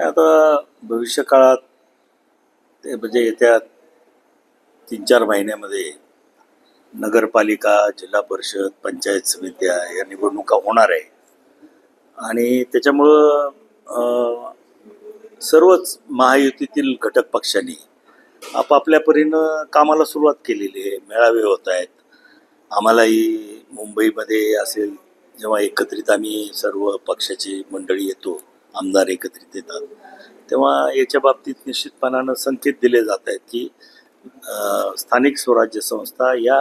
आता भविष्यकाळात ते म्हणजे येत्या 3-4 महिन्यामध्ये नगरपालिका, जिल्हा परिषद, पंचायत समित्या या निवडणुका होणार आहे आणि त्याच्यामुळं सर्वच महायुतीतील घटक पक्षांनी आपापल्या परीनं कामाला सुरुवात केलेली आहे. मेळावे होत आहेत. आम्हालाही मुंबईमध्ये असेल जेव्हा एकत्रित आम्ही सर्व पक्षाची मंडळी येतो, आमदार एकत्रित येतात, तेव्हा याच्या बाबतीत निश्चितपणानं संकेत दिले जात आहेत की स्थानिक स्वराज्य संस्था या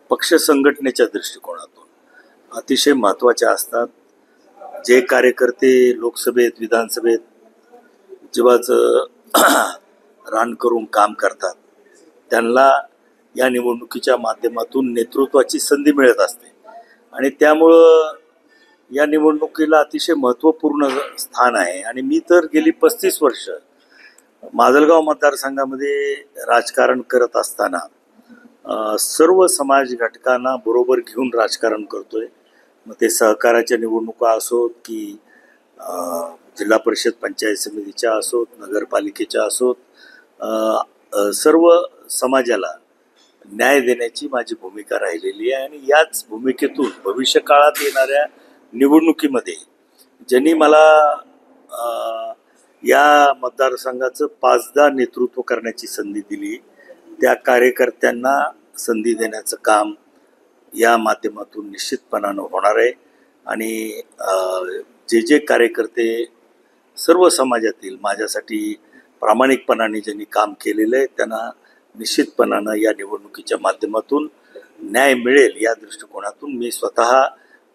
पक्ष संघटनेच्या दृष्टिकोनातून अतिशय महत्त्वाच्या असतात. जे कार्यकर्ते लोकसभेत, विधानसभेत जीवाचं रान करून काम करतात, त्यांना या निवडणुकीच्या माध्यमातून नेतृत्वाची संधी मिळत असते आणि त्यामुळं या निवडणुकीला अतिशय महत्त्वपूर्ण स्थान आहे. आणि मी तर गेली 35 वर्ष माजलगाव मतदारसंघामध्ये राजकारण करत असताना सर्व समाज घटकांना बरोबर घेऊन राजकारण करतोय. मग ते सहकाराच्या निवडणुका असोत की जिल्हा परिषद पंचायत समितीच्या असोत, नगरपालिकेच्या असोत, सर्व समाजाला न्याय देण्याची माझी भूमिका राहिलेली आहे. आणि याच भूमिकेतून भविष्यकाळात येणाऱ्या निवडणुकीमध्ये ज्यांनी मला या मतदारसंघाचं 5दा नेतृत्व करण्याची संधी दिली, त्या कार्यकर्त्यांना संधी देण्याचं काम या माध्यमातून निश्चितपणानं होणार आहे. आणि जे कार्यकर्ते सर्व समाजातील माझ्यासाठी प्रामाणिकपणाने ज्यांनी काम केलेलं आहे, त्यांना निश्चितपणानं या निवडणुकीच्या माध्यमातून न्याय मिळेल या दृष्टिकोनातून मी स्वतः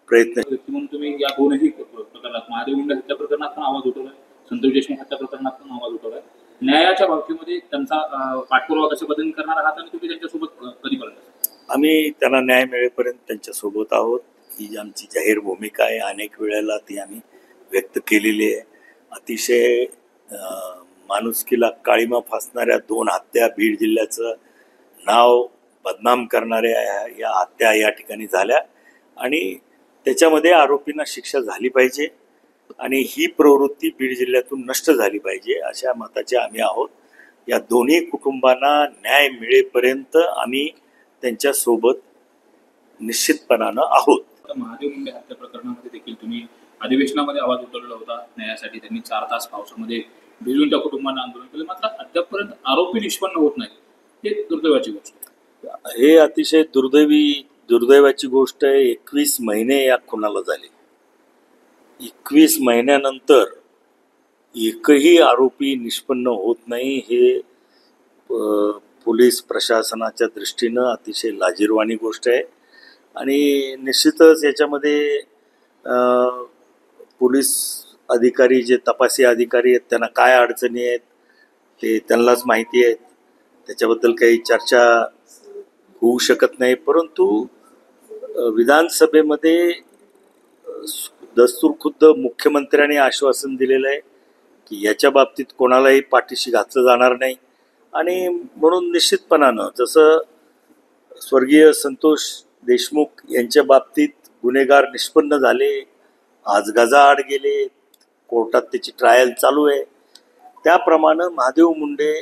प्रयत्न. म्हणून तुम्ही या दोनही प्रकरणात, महादेव मुंडे हत्या प्रकरणात पण आवाज उठवलाय, संतोष देशमुख हत्या प्रकरणात पण आवाज उठवलाय. न्यायाच्या बाबतीमध्ये त्यांचा पाठपुरावा कशा पद्धतीने करणार आहात आणि तुम्ही त्यांच्यासोबत कधीपर्यंत? आम्ही त्यांना न्याय मिळेपर्यंत त्यांच्यासोबत आहोत. ही आमची जाहीर भूमिका आहे. अनेक वेळेला ती आम्ही व्यक्त केलेली आहे. अतिशय माणुसकीला काळीमा फासणाऱ्या 2 हत्या, बीड जिल्ह्याचं नाव बदनाम करणाऱ्या या हत्या या ठिकाणी झाल्या आणि त्याच्यामध्ये आरोपींना शिक्षा झाली पाहिजे आणि ही प्रवृत्ती बीड जिल्ह्यातून नष्ट झाली पाहिजे अशा मताचे आम्ही आहोत. या दोन्ही कुटुंबांना न्याय मिळेपर्यंत आम्ही त्यांच्यासोबत निश्चितपणानं आहोत. महादेव मुंडे हत्या प्रकरणामध्ये देखील तुम्ही अधिवेशनामध्ये आवाज उठवलेला होता न्यायासाठी. त्यांनी 4 तास पावसामध्ये भिजून त्या कुटुंबांना आंदोलन केलं, मात्र अद्यापपर्यंत आरोपी निष्पन्न होत नाही. हे दुर्दैवाची गोष्ट आहे. हे अतिशय दुर्दैवाची गोष्ट आहे. 21 महिने या खुनाला झाले. 21 महिन्यानंतर एकही आरोपी निष्पन्न होत नाही. हे पोलीस प्रशासनाच्या दृष्टीनं अतिशय लाजिरवाणी गोष्ट आहे. आणि निश्चितच याच्यामध्ये पोलीस अधिकारी, जे तपासी अधिकारी आहेत, त्यांना काय अडचणी आहेत ते त्यांनाच माहिती आहेत. त्याच्याबद्दल काही चर्चा होऊ शकत नाही. परंतु विधानसभेमध्ये दस्तूरखुद्द मुख्यमंत्र्यांनी आश्वासन दिलेलं आहे की याच्या बाबतीत कोणालाही पाठीशी घातलं जाणार नाही. आणि म्हणून निश्चितपणानं जसं स्वर्गीय संतोष देशमुख यांच्या बाबतीत गुन्हेगार निष्पन्न झाले, आज गजाआड गेले, कोर्टात त्याची ट्रायल चालू आहे, त्याप्रमाणे महादेव मुंडे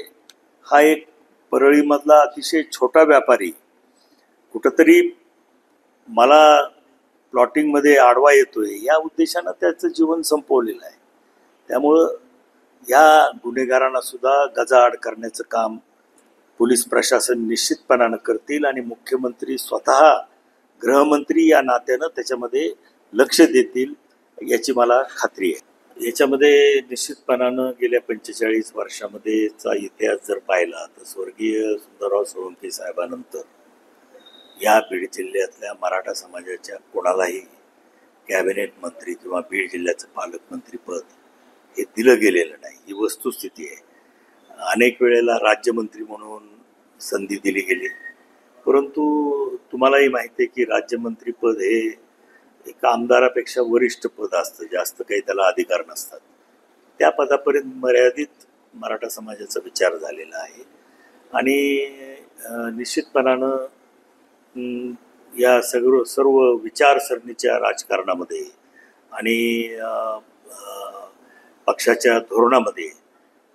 हा एक परळीमधला अतिशय छोटा व्यापारी कुठंतरी मला प्लॉटिंगमध्ये आडवा येतोय या उद्देशानं त्याचं जीवन संपवलेलं आहे. त्यामुळं या गुन्हेगारांना सुद्धा गजाआड करण्याचं काम पोलीस प्रशासन निश्चितपणानं करतील आणि मुख्यमंत्री स्वतः गृहमंत्री या नात्यानं त्याच्यामध्ये लक्ष देतील याची मला खात्री आहे. याच्यामध्ये निश्चितपणानं गेल्या 45 वर्षामध्येचा इतिहास जर पाहिला तर स्वर्गीय सुंदरराव सोळंके साहेबानंतर या बीड जिल्ह्यातल्या मराठा समाजाच्या कोणालाही कॅबिनेट मंत्री किंवा बीड जिल्ह्याचं पालकमंत्रीपद हे दिलं गेलेलं नाही. ही वस्तुस्थिती आहे. अनेक वेळेला राज्यमंत्री म्हणून संधी दिली गेली, परंतु तुम्हालाही माहिती आहे की राज्यमंत्रीपद हे एक आमदारापेक्षा वरिष्ठ पद असतं, जास्त काही त्याला अधिकार नसतात. त्या पदापर्यंत मर्यादित मराठा समाजाचा विचार झालेला आहे. आणि निश्चितपणानं या सर्व विचारसरणीच्या राजकारणामध्ये आणि पक्षाच्या धोरणामध्ये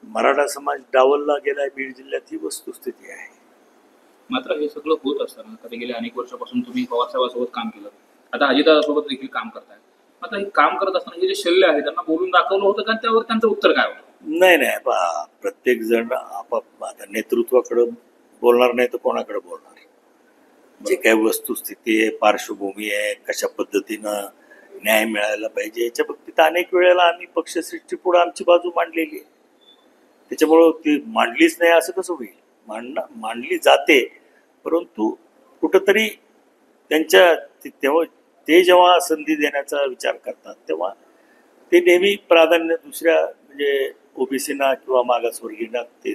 मराठा समाज डावलला गेलाय बीड जिल्ह्यात, ही वस्तुस्थिती आहे. मात्र हे सगळं होत असताना आता गेल्या अनेक वर्षापासून तुम्ही पवारसाहेबांसोबत काम केलं, आता अजितदादासोबत देखील काम करताय. आता हे काम करत असताना हे जे शल्य आहे त्यांना बोलून दाखवलं होतं का, त्यावर त्यांचं उत्तर काय होतं? नाही प्रत्येक जण आता नेतृत्वाकडे बोलणार नाही तर कोणाकडे बोलणार? जे काही वस्तुस्थिती आहे, पार्श्वभूमी आहे, कशा पद्धतीनं न्याय मिळायला पाहिजे, याच्या बाबतीत अनेक वेळेला आम्ही पक्षश्रेष्ठी पुढे आमची बाजू मांडलेली आहे. त्याच्यामुळं ती मांडलीच नाही असं कसं होईल? मांडली जाते, परंतु कुठंतरी त्यांच्या तेव्हा ते जेव्हा संधी देण्याचा विचार करतात तेव्हा ते नेहमी प्राधान्य दुसऱ्या म्हणजे ओबीसीना किंवा मागासवर्गीयांना ते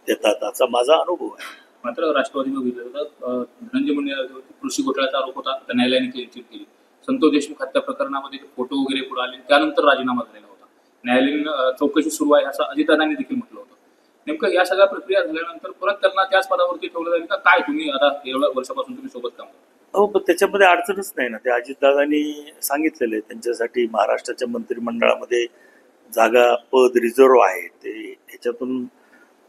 देतात, असा माझा अनुभव आहे. मात्र राष्ट्रवादीनं बघितलं होतं धनंजय मुंडे कृषी घोटाळ्याचा आरोप होता, तर न्यायालयाने क्लीन चिट केली. संतोष देशमुख हत्या प्रकरणामध्ये फोटो वगैरे पुढे आले, त्यानंतर राजीनामा झालेला होता. न्यायालयीन चौकशी सुरू आहे असं अजितदादांनी देखील म्हटलं होतं. नेमकं या सगळ्या प्रक्रिया झाल्यानंतर परत त्यांना त्याच पदावरती ठेवलं जाईल का काय? तुम्ही आता एवढ्या वर्षापासून तुम्ही सोबत काम करता. हो, पण त्याच्यामध्ये अडचणच नाही ना. ते अजितदादांनी सांगितलेलं आहे त्यांच्यासाठी महाराष्ट्राच्या मंत्रिमंडळामध्ये जागा पद रिझर्व्ह आहे. ते ह्याच्यातून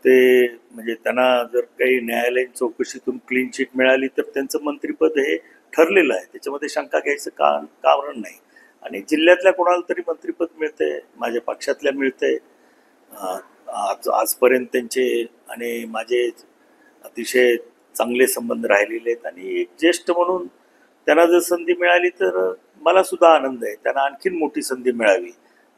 ते म्हणजे त्यांना जर काही न्यायालयीन चौकशीतून क्लीन चिट मिळाली तर त्यांचं मंत्रिपद हे ठरलेलं आहे. त्याच्यामध्ये शंका घ्यायचं कारण नाही. आणि जिल्ह्यातल्या कोणाला तरी मंत्रिपद मिळतंय, माझ्या पक्षातल्या मिळतंय. आजपर्यंत त्यांचे आणि माझे अतिशय चांगले संबंध राहिलेले आहेत आणि एक ज्येष्ठ म्हणून त्यांना जर संधी मिळाली तर मला सुद्धा आनंद आहे. त्यांना आणखीन मोठी संधी मिळावी,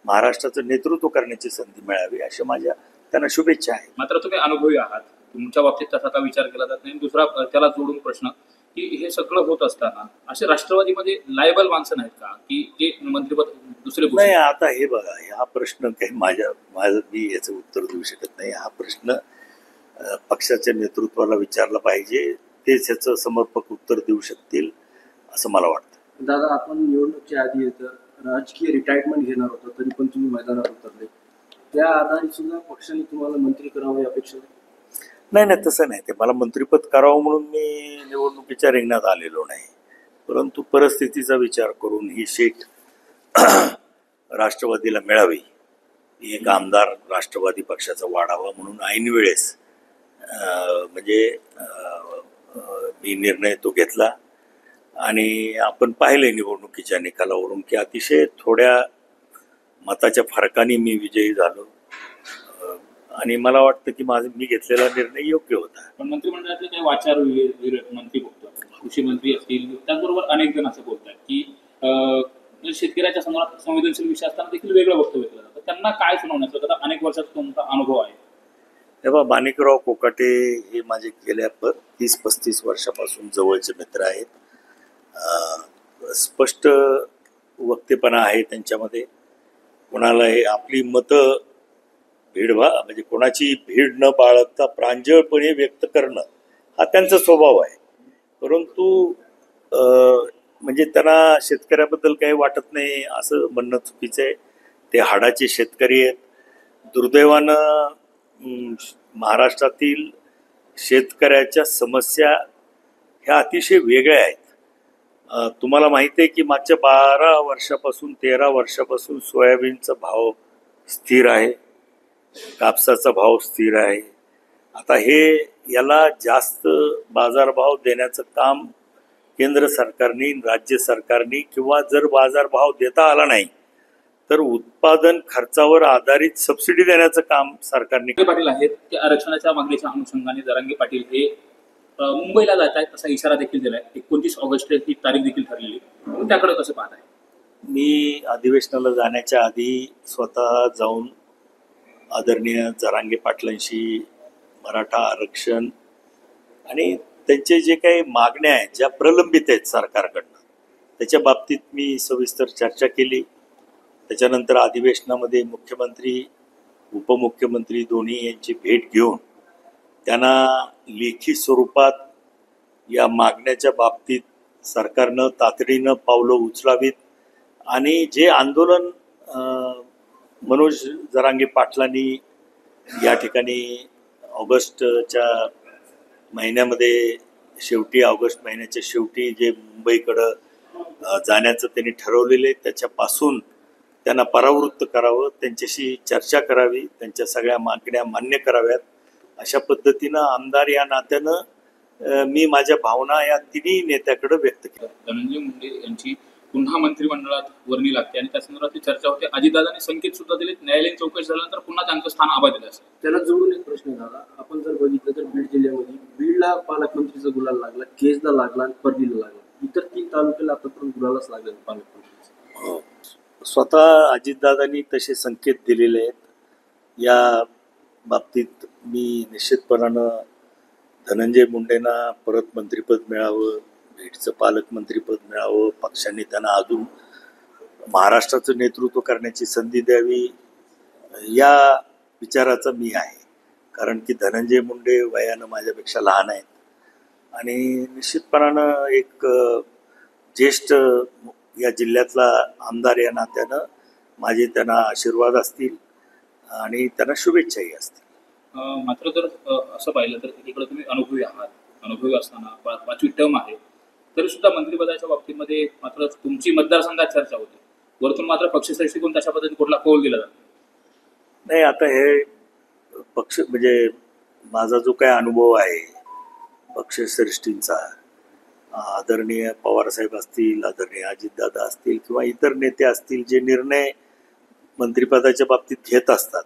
महाराष्ट्राचं नेतृत्व करण्याची संधी मिळावी, अशा माझ्या त्यांना शुभेच्छा आहेत. मात्र तुम्ही अनुभवी आहात, तुमच्या बाबतीत तसा का विचार केला जात नाही? दुसरा त्याला जोडून प्रश्न की हे सगळं होत असताना असे राष्ट्रवादीमध्ये लायबल माणसं नाहीत का की जे मंत्रिपद दुसरे? नाही, आता हे बघा, हा प्रश्न काही माझं मी याचं उत्तर देऊ शकत नाही. हा प्रश्न पक्षाच्या नेतृत्वाला विचारला पाहिजे, तेच ह्याचं समर्पक उत्तर देऊ शकतील असं मला वाटतं. दादा, आपण निवडणुकीच्या आधी राजकीय रिटायरमेंट घेणार होता, तरी पण तुम्ही मैदानात उतरले. त्या आधारे सुद्धा पक्षाने तुम्हाला मंत्री करावं ही अपेक्षा नाही, तसं नाही. ते मला मंत्रिपद करावं म्हणून मी निवडणुकीच्या रिंगणात आलेलो नाही, परंतु परिस्थितीचा विचार करून ही सीट राष्ट्रवादीला मिळावी, एक आमदार राष्ट्रवादी पक्षाचा वाढावा म्हणून ऐन वेळेस म्हणजे मी निर्णय तो घेतला. आणि आपण पाहिले निवडणुकीच्या निकालावरून की अतिशय थोड्या मताच्या फरकाने मी विजयी झालो. आणि मला वाटतं की मी घेतलेला निर्णय योग्य होता. पण मंत्रिमंडळातले काही वाचार मंत्री बघतो, कृषी मंत्री असतील, त्याचबरोबर अनेक जण असं बोलतात की शेतकऱ्याच्या समोरात संवेदनशील विषय असताना देखील वेगळं वक्तव्य केलं जातं. त्यांना काय सुनावण्याचं? आता अनेक वर्षाचा तुमचा अनुभव आहे. तेव्हा माणिकराव कोकाटे हे माझे गेल्या 30-35 वर्षापासून जवळचे मित्र आहेत. स्पष्ट वक्तेपणा आहे त्यांच्यामध्ये. कोणाला हे आपली मतं म्हणजे कोणाची भीड न बाळगता प्रांजळपणे व्यक्त करणं हा त्यांचा स्वभाव आहे. परंतु म्हणजे त्यांना शेतकऱ्याबद्दल काही वाटत नाही असं म्हणणं चुकीचं आहे. ते हाडाचे शेतकरी आहेत. दुर्दैवानं महाराष्ट्रातील शेतकऱ्याच्या समस्या ह्या अतिशय वेगळ्या आहेत. तुम्हाला माहिती आहे की मागच्या 12 वर्षापासून 13 वर्षापासून सोयाबीनचा भाव स्थिर आहे, कापसाचा भाव स्थिर आहे. आता याला जास्त बाजारभाव देण्याचं काम केंद्र सरकारने, राज्य सरकारने, किंवा जर बाजारभाव देता आला नाही तर उत्पादन खर्चावर आधारित सबसिडी देण्याचं काम सरकारने. पाटील आहेत ते आरक्षणाच्या मागणीच्या अनुषंगाने जरांगे पाटील हे मुंबईला जात आहेत असा इशारा देखील दिलाय. 29 ऑगस्ट ही तारीख देखील ठरलेली. त्याकडे कसं पाहत आहे? मी अधिवेशनाला जाण्याच्या आधी स्वतः जाऊन आदरणीय जरांगे पाटलांशी मराठा आरक्षण आणि त्यांचे जे काही मागण्या आहेत ज्या प्रलंबित आहेत सरकारकडनं त्याच्या बाबतीत मी सविस्तर चर्चा केली. त्याच्यानंतर अधिवेशनामध्ये मुख्यमंत्री, उपमुख्यमंत्री दोन्ही यांची भेट घेऊन त्यांना लेखी स्वरूपात या मागण्याच्या बाबतीत सरकारनं तातडीनं पावलं उचलावीत आणि जे आंदोलन मनोज जरांगे पाटलांनी या ठिकाणी ऑगस्टच्या महिन्यामध्ये ऑगस्ट महिन्याच्या शेवटी जे मुंबईकडं जाण्याचं त्यांनी ठरवलेलं आहे त्याच्यापासून त्यांना परावृत्त करावं, त्यांच्याशी चर्चा करावी, त्यांच्या सगळ्या मागण्या मान्य कराव्यात. अशा पद्धतीनं आमदार या नात्यानं मी माझ्या भावना या तिन्ही नेत्याकडे व्यक्त केल्या. धनंजय मुंडे यांची पुन्हा मंत्रिमंडळात वर्णी लागते आणि त्या संदर्भात चर्चा होते. अजितदादांनी संकेत सुद्धा दिले, न्यायालयीन चौकशी झाल्यानंतर पुन्हा त्यांचं स्थान आबा दिलं असेल. त्याला जोडून एक प्रश्न झाला. आपण जर बघितलं तर बीड जिल्ह्यामध्ये बीडला पालकमंत्रीचा गुलाल लागला, केजला लागला आणि परलीला लागला. इतर 3 तालुक्याला आतापर्यंत गुलालच लागला पालकमंत्रीचा. स्वतः अजितदादांनी तसे संकेत दिलेले आहेत. या बाबतीत मी निश्चितपणानं धनंजय मुंडेंना परत मंत्रिपद मिळावं, बीडचं पालकमंत्रीपद मिळावं, पक्षांनी त्यांना अजून महाराष्ट्राचं नेतृत्व करण्याची संधी द्यावी, या विचाराचा मी आहे. कारण की धनंजय मुंडे वयानं माझ्यापेक्षा लहान आहेत आणि निश्चितपणानं एक ज्येष्ठ या जिल्ह्यातला आमदार या नात्यानं माझे त्यांना आशीर्वाद असतील आणि त्यांना शुभेच्छाही असतील. मात्र जर असं पाहिलं तर एकीकडे तुम्ही अनुभवी आहात, अनुभवी असताना 5वी टर्म आहे, तरी सुद्धा मंत्रिपदाच्या बाबतीमध्ये मात्र तुमची मतदारसंघात चर्चा होते. वरतून मात्र पक्षश्रेष्ठीकडून तशा पद्धतीने कुठला कौल दिला जातो नाही. आता हे पक्ष म्हणजे माझा जो काय अनुभव आहे पक्षश्रेष्ठींचा, आदरणीय पवारसाहेब असतील, आदरणीय अजितदादा असतील किंवा इतर नेते असतील, जे निर्णय मंत्रिपदाच्या बाबतीत घेत असतात,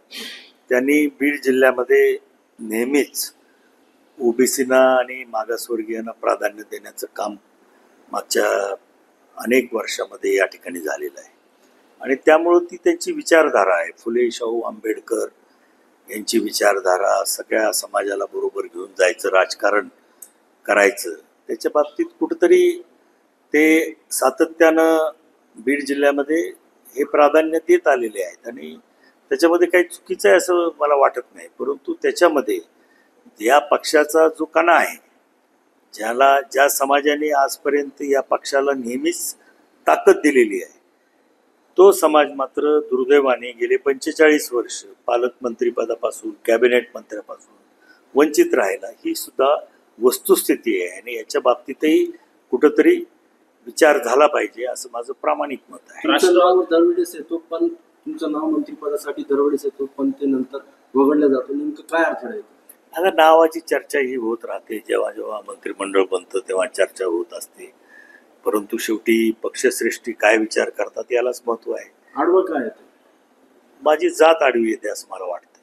त्यांनी बीड जिल्ह्यामध्ये नेहमीच ओबीसीना आणि मागासवर्गीयांना प्राधान्य देण्याचं काम मागच्या अनेक वर्षामध्ये या ठिकाणी झालेलं आहे आणि त्यामुळं ती त्यांची विचारधारा आहे. फुले शाहू आंबेडकर यांची विचारधारा, सगळ्या समाजाला बरोबर घेऊन जायचं, राजकारण करायचं, त्याच्या बाबतीत कुठंतरी ते सातत्यानं बीड जिल्ह्यामध्ये हे प्राधान्य देत आलेले आहेत आणि त्याच्यामध्ये काही चुकीचं आहे असं मला वाटत नाही. परंतु त्याच्यामध्ये या पक्षाचा जो कणा आहे, ज्या समाजाने आजपर्यंत या पक्षाला नेहमीच ताकद दिलेली आहे, तो समाज मात्र दुर्दैवाने गेले 45 वर्ष पालकमंत्रीपदापासून, कॅबिनेट मंत्र्यापासून वंचित राहिला. ही सुद्धा वस्तुस्थिती आहे आणि याच्या बाबतीतही कुठंतरी विचार झाला पाहिजे असं माझं प्रामाणिक मत आहे. तुमचं नाव दरवेळेस येतो, पण तुमचं नाव मंत्रिपदासाठी दरवेळेस येतो, पण ते नंतर वगळलं जातं. नेमकं काय अडथळा येतो? आता नावाची चर्चा ही होत राहते. जेव्हा जेव्हा मंत्रिमंडळ बनतं तेव्हा चर्चा होत असते. परंतु शेवटी पक्षश्रेष्ठी काय विचार करतात यालाच महत्व आहे. आडवं काय येतं? माझी जात आडवी येते असं मला वाटतं.